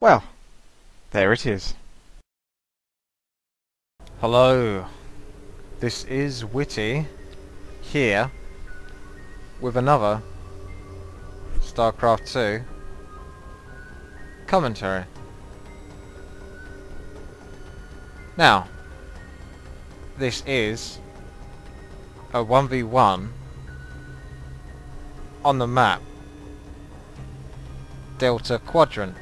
Well, there it is. Hello, this is WTii here with another Starcraft 2 commentary. Now, this is a 1v1 on the map Delta Quadrant.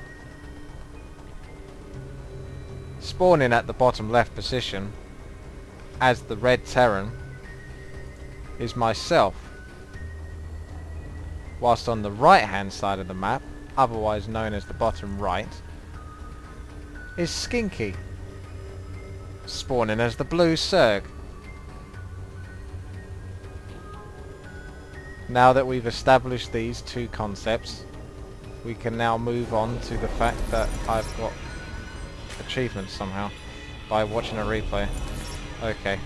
Spawning at the bottom left position as the red Terran is myself, whilst on the right hand side of the map, otherwise known as the bottom right, is Skinky, spawning as the blue Zerg. Now that we've established these two concepts, we can now move on to the fact that I've got achievements somehow by watching a replay. Okay.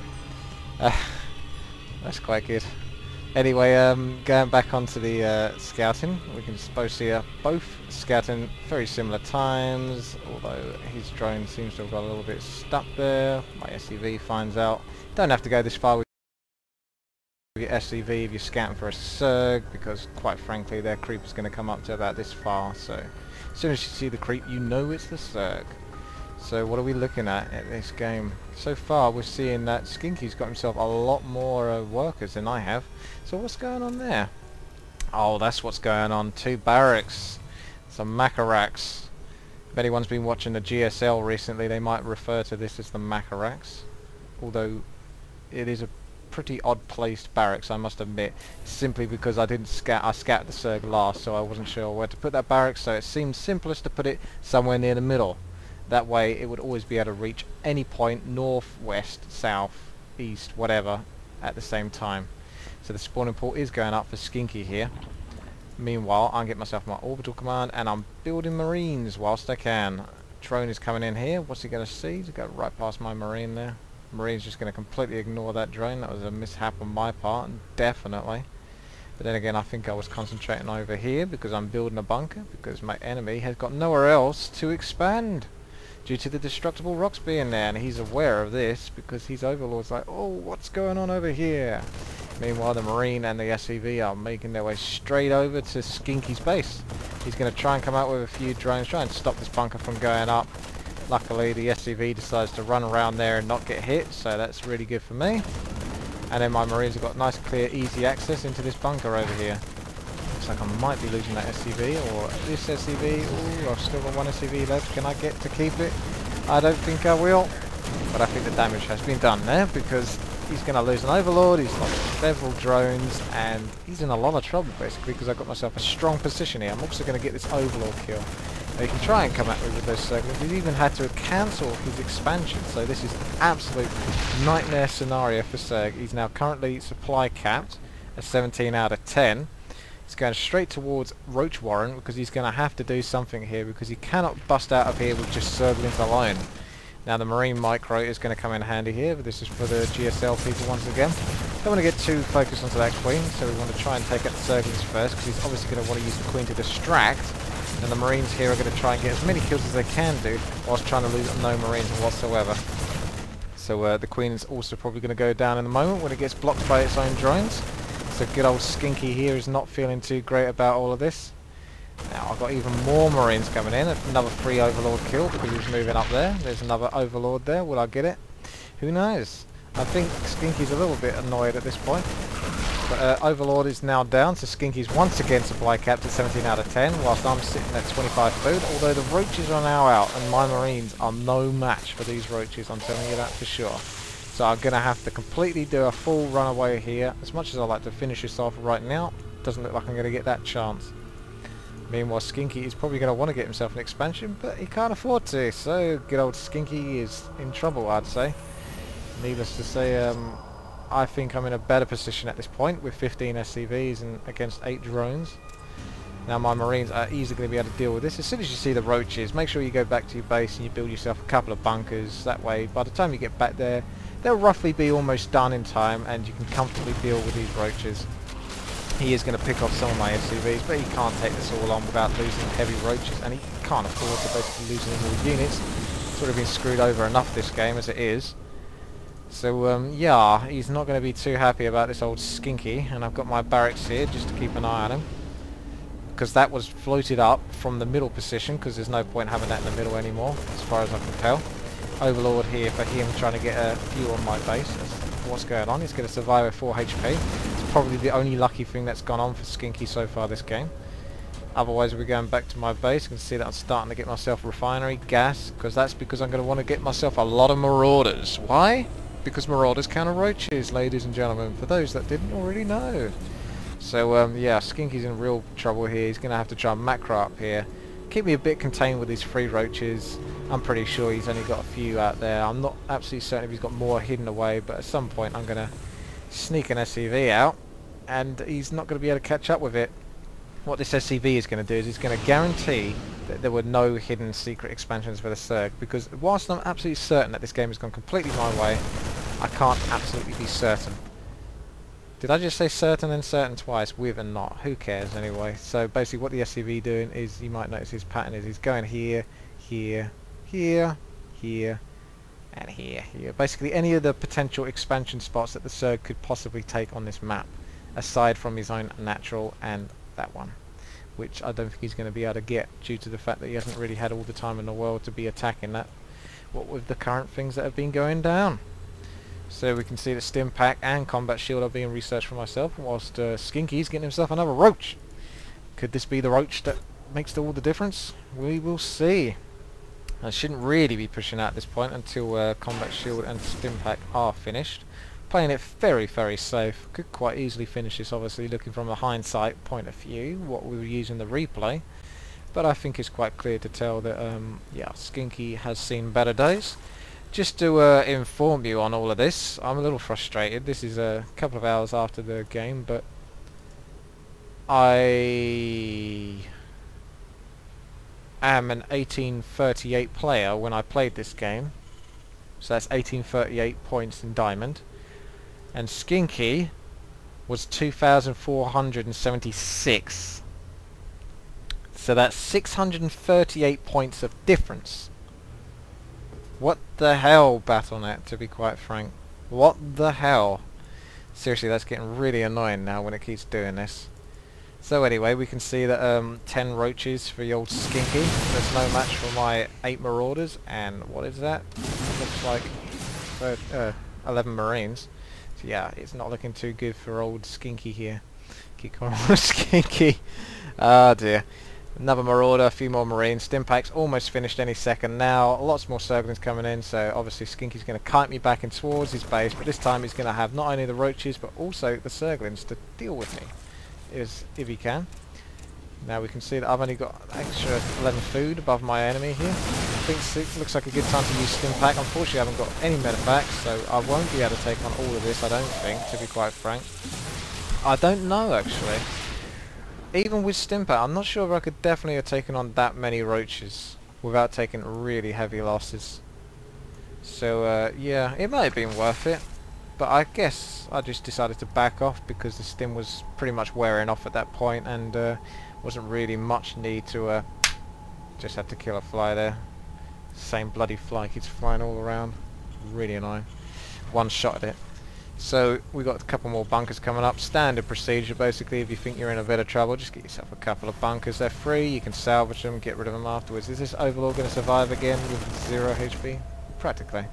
That's quite good. Anyway, going back onto the scouting, we can both see both scouting very similar times, although his drone seems to have got a little bit stuck there. My SCV finds out. Don't have to go this far with your SCV if you're scouting for a Zerg, because quite frankly their creep is going to come up to about this far, so as soon as you see the creep you know it's the Zerg. So what are we looking at this game? So far we're seeing that Skinky's got himself a lot more workers than I have. So what's going on there? Oh, that's what's going on. 2 barracks. Some Macaracks. If anyone's been watching the GSL recently, they might refer to this as the Macaracks. Although it is a pretty odd placed barracks, I must admit, simply because I didn't scout. I scouted the Zerg last, so I wasn't sure where to put that barracks, so it seemed simplest to put it somewhere near the middle. That way it would always be able to reach any point, north, west, south, east, whatever, at the same time. So the spawning pool is going up for Skinky here. Meanwhile, I'm getting myself my orbital command and I'm building marines whilst I can. Drone is coming in here. What's he going to see? He's going right past my marine there. Marine's just going to completely ignore that drone. That was a mishap on my part, definitely. But then again, I think I was concentrating over here because I'm building a bunker, because my enemy has got nowhere else to expand due to the destructible rocks being there, and he's aware of this because his overlord's like, oh, what's going on over here? Meanwhile, the Marine and the SCV are making their way straight over to Skinky's base. He's going to try and come out with a few drones, try and stop this bunker from going up. Luckily, the SCV decides to run around there and not get hit, so that's really good for me. And then my Marines have got nice, clear, easy access into this bunker over here. Looks like I might be losing that SCV, or this SCV. Ooh, I've still got one SCV left. Can I get to keep it? I don't think I will. But I think the damage has been done there, because he's going to lose an overlord, he's lost several drones, and he's in a lot of trouble basically, because I've got myself a strong position here. I'm also going to get this overlord kill. Now, he can try and come at me with those circles. He's even had to cancel his expansion, so this is an absolute nightmare scenario for Zerg. He's now currently supply capped at 17 out of 10. He's going straight towards Roach Warren because he's going to have to do something here, because he cannot bust out of here with just Zerglings alone. Now the Marine Micro is going to come in handy here, but this is for the GSL people once again. Don't want to get too focused onto that Queen, so we want to try and take out the Zerglings first, because he's obviously going to want to use the Queen to distract, and the Marines here are going to try and get as many kills as they can do, whilst trying to lose no Marines whatsoever. So the Queen is also probably going to go down in a moment when it gets blocked by its own drones. So good old Skinky here is not feeling too great about all of this. Now I've got even more Marines coming in. Another free Overlord kill because he's moving up there. There's another Overlord there. Will I get it? Who knows? I think Skinky's a little bit annoyed at this point. But Overlord is now down, so Skinky's once again supply capped at 17 out of 10, whilst I'm sitting at 25 food. Although the roaches are now out, and my Marines are no match for these roaches, I'm telling you that for sure. So I'm going to have to completely do a full runaway here. As much as I like to finish this off right now, doesn't look like I'm going to get that chance. Meanwhile, Skinky is probably going to want to get himself an expansion, but he can't afford to. So good old Skinky is in trouble, I'd say. Needless to say, I think I'm in a better position at this point with 15 SCVs and against 8 drones. Now my Marines are easily going to be able to deal with this. As soon as you see the roaches, make sure you go back to your base and you build yourself a couple of bunkers. That way, by the time you get back there, they'll roughly be almost done in time, and you can comfortably deal with these roaches. he is going to pick off some of my SCVs, but he can't take this all on without losing heavy roaches, and he can't afford to basically lose any more units. Sort of been screwed over enough this game as it is. So yeah, he's not going to be too happy about this old Skinky, and I've got my barracks here just to keep an eye on him, because that was floated up from the middle position, because there's no point having that in the middle anymore, as far as I can tell. Overlord here for him trying to get a view on my base. That's what's going on. He's going to survive with 4 HP. It's probably the only lucky thing that's gone on for Skinky so far this game. Otherwise we're going back to my base. You can see that I'm starting to get myself refinery, gas, because I'm going to want to get myself a lot of marauders. Why? Because marauders counter roaches, ladies and gentlemen, for those that didn't already know. So yeah, Skinky's in real trouble here. He's going to have to try and macro up here. Keep me a bit contained with these 3 roaches. I'm pretty sure he's only got a few out there. I'm not absolutely certain if he's got more hidden away, but at some point I'm going to sneak an SCV out, and he's not going to be able to catch up with it. What this SCV is going to do is it's going to guarantee that there were no hidden secret expansions for the Zerg, because whilst I'm absolutely certain that this game has gone completely my way, I can't absolutely be certain. Did I just say certain and certain twice, with and not? Who cares anyway? So basically what the SCV doing is, you might notice his pattern is he's going here, here, here, here, and here, here. Basically any of the potential expansion spots that the Zerg could possibly take on this map, aside from his own natural and that one, which I don't think he's going to be able to get due to the fact that he hasn't really had all the time in the world to be attacking that, what with the current things that have been going down. So we can see that Stim Pack and Combat Shield are being researched for myself, whilst Skinky's getting himself another roach. Could this be the roach that makes all the difference? We will see. I shouldn't really be pushing out at this point until Combat Shield and Stim Pack are finished. Playing it very, very safe. Could quite easily finish this, obviously, looking from a hindsight point of view, what we were using the replay. But I think it's quite clear to tell that, yeah, Skinky has seen better days. Just to inform you on all of this, I'm a little frustrated. This is a couple of hours after the game, but I am an 1838 player when I played this game. So that's 1838 points in Diamond. And Skinky was 2,476. So that's 638 points of difference. What the hell, Battle.net, to be quite frank. What the hell? Seriously, that's getting really annoying now when it keeps doing this. So anyway, we can see that 10 roaches for the old Skinky. There's no match for my 8 marauders, and what is that? Looks like 11 marines. So yeah, it's not looking too good for old Skinky here. Keep on Skinky. Ah dear. Another marauder, a few more marines. Stimpak's almost finished any second now. Lots more Zerglings coming in, so obviously Skinky's going to kite me back in towards his base, but this time he's going to have not only the roaches but also the Zerglings to deal with me, if he can. Now we can see that I've only got extra 11 food above my enemy here. I think it looks like a good time to use Stimpak. Unfortunately I haven't got any medepacks, so I won't be able to take on all of this, I don't think, to be quite frank. I don't know actually. Even with Stimpak, I'm not sure if I could definitely have taken on that many roaches without taking really heavy losses. So yeah, it might have been worth it, but I guess I just decided to back off because the stim was pretty much wearing off at that point, and wasn't really much need to just had to kill a fly there. Same bloody fly keeps flying all around. Really annoying. One shot at it. So we got a couple more bunkers coming up. Standard procedure basically. If you think you're in a bit of trouble, just get yourself a couple of bunkers. They're free. You can salvage them, get rid of them afterwards. Is this Overlord going to survive again with 0 HP? Practically.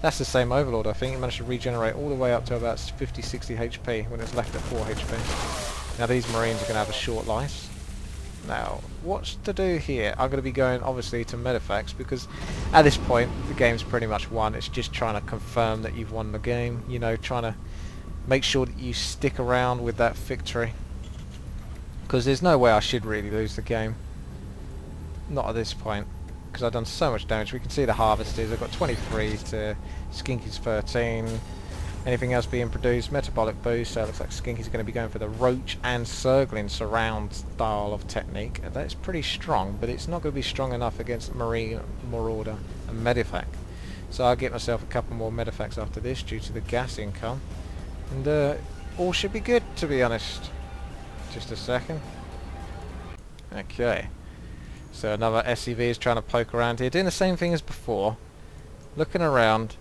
That's the same Overlord, I think. It managed to regenerate all the way up to about 50-60 HP when it's left at 4 HP. Now these Marines are going to have a short life. Now, what's to do here? I'm going to be going obviously to Medifax because at this point the game's pretty much won. It's just trying to confirm that you've won the game, you know, trying to make sure that you stick around with that victory, because there's no way I should really lose the game, not at this point, because I've done so much damage. We can see the harvesters. I've got 23 to Skinky's 13. Anything else being produced? Metabolic boost. So it looks like Skinky's going to be going for the Roach and Zergling surround style of technique. That's pretty strong, but it's not going to be strong enough against Marine, Marauder and Medivac. So I'll get myself a couple more Medivacs after this due to the gas income. And all should be good, to be honest. Just a second. Okay. So another SCV is trying to poke around here, doing the same thing as before. Looking around.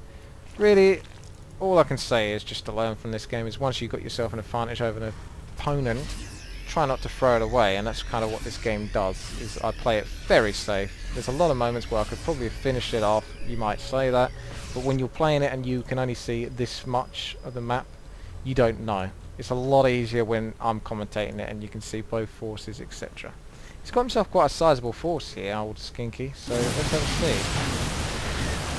Really, all I can say is just to learn from this game is once you've got yourself an advantage over an opponent, try not to throw it away, and that's kind of what this game does, is I play it very safe. There's a lot of moments where I could probably have finished it off, you might say that, but when you're playing it and you can only see this much of the map, you don't know. It's a lot easier when I'm commentating it and you can see both forces, etc. He's got himself quite a sizable force here, old Skinky, so let's have a see.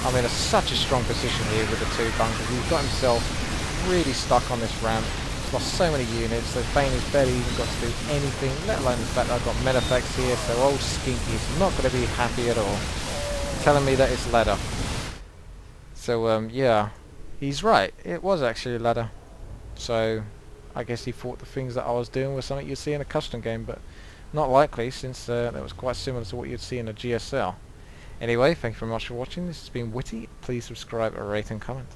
I'm in such a strong position here with the two bunkers. He's got himself really stuck on this ramp. He's lost so many units, so Bane has barely even got to do anything, let alone the fact that I've got medeffects here, so old Skinky is not going to be happy at all. Telling me that it's ladder. So, yeah, he's right. It was actually a ladder. So, I guess he thought the things that I was doing was something you'd see in a custom game, but not likely, since that was quite similar to what you'd see in a GSL. Anyway, thank you very much for watching. This has been Witty. Please subscribe, rate and comment.